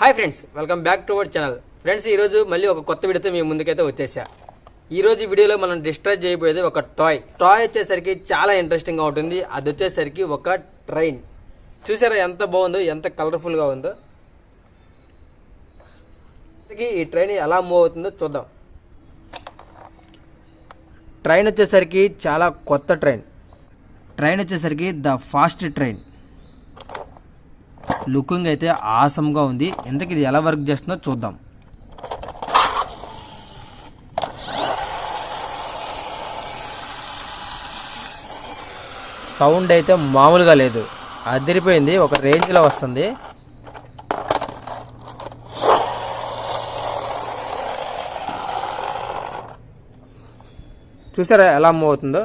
Hi friends, welcome back to our channel. Friends, ఈరోజు మళ్ళీ ఒక కొత్త వీడియోతో మీ ముందుకైతే వచ్చేసా. ఈరోజు వీడియోలో మనం డిస్ట్రాక్ట్ చేయబోయేది ఒక టాయ్ వచ్చేసరికి చాలా ఇంట్రెస్టింగ్గా ఉంటుంది. అది వచ్చేసరికి ఒక ట్రైన్. చూసారా ఎంత బాగుందో, ఎంత కలర్ఫుల్గా ఉందో. ఈ ట్రైన్ ఎలా మూవ్ అవుతుందో చూద్దాం. ట్రైన్ వచ్చేసరికి చాలా కొత్త ట్రైన్ వచ్చేసరికి ద ఫాస్ట్ ట్రైన్. లుకింగ్ అయితే ఆసమ్గా ఉంది. ఇంతకీ ఇది ఎలా వర్క్ చేస్తుందో చూద్దాం. సౌండ్ అయితే మామూలుగా లేదు, అదిరిపోయింది, ఒక రేంజ్లో వస్తుంది. చూసారా ఎలా మూవ్ అవుతుందో.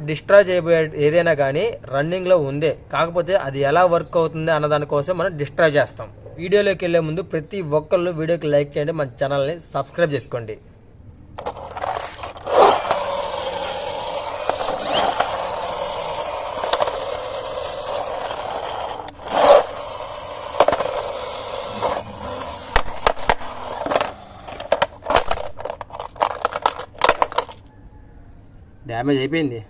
డిస్ట్రాయ్ చేయబోయే ఏదైనా కానీ రన్నింగ్లో ఉందే, కాకపోతే అది ఎలా వర్క్ అవుతుంది అన్నదానికోసం మనం డిస్ట్రాయ్ చేస్తాం. వీడియోలోకి వెళ్ళే ముందు ప్రతి ఒక్కళ్ళు వీడియోకి లైక్ చేయండి, మన ఛానల్ని సబ్స్క్రైబ్ చేసుకోండి. డ్యామేజ్ అయిపోయింది.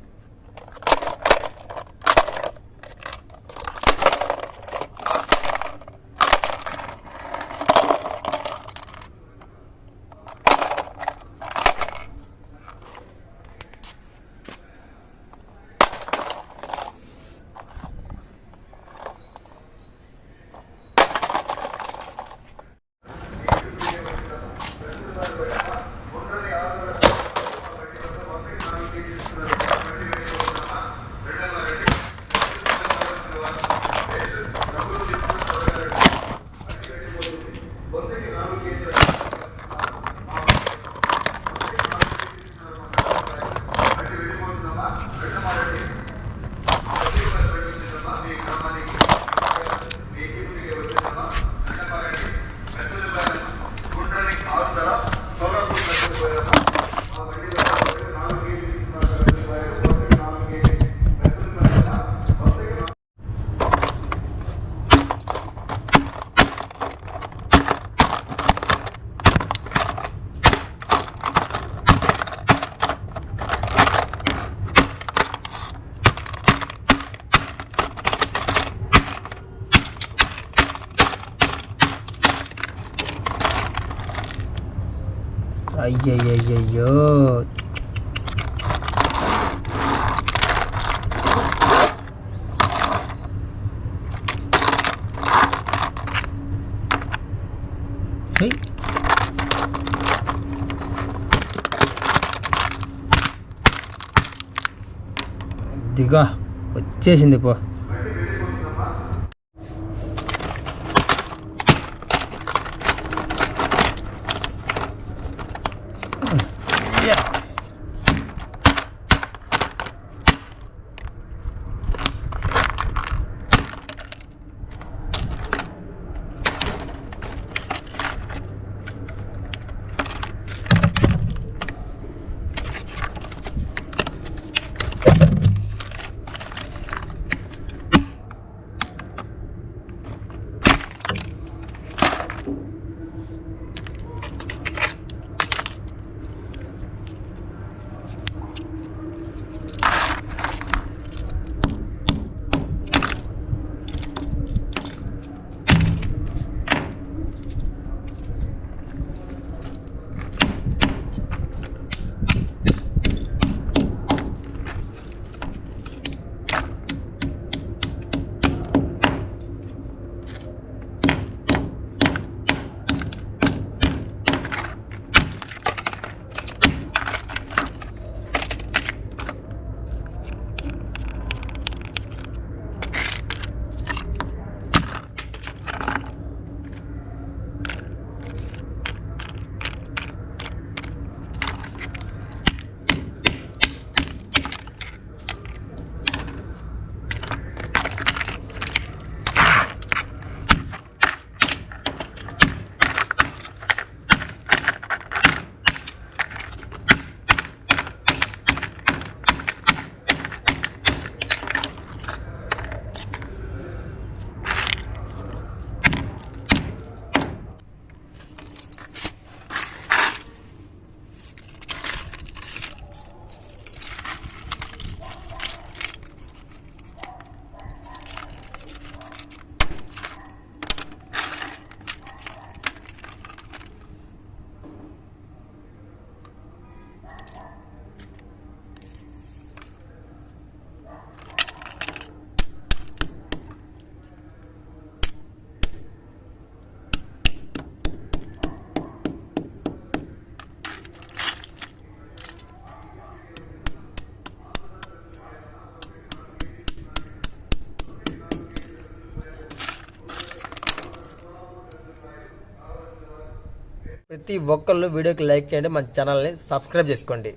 అయ్యయ్యో, దిగా వచ్చేసింది పో. ప్రతి ఒక్కళ్ళు వీడియోకి లైక్ చేయండి, మన ఛానల్ని సబ్స్క్రైబ్ చేసుకోండి.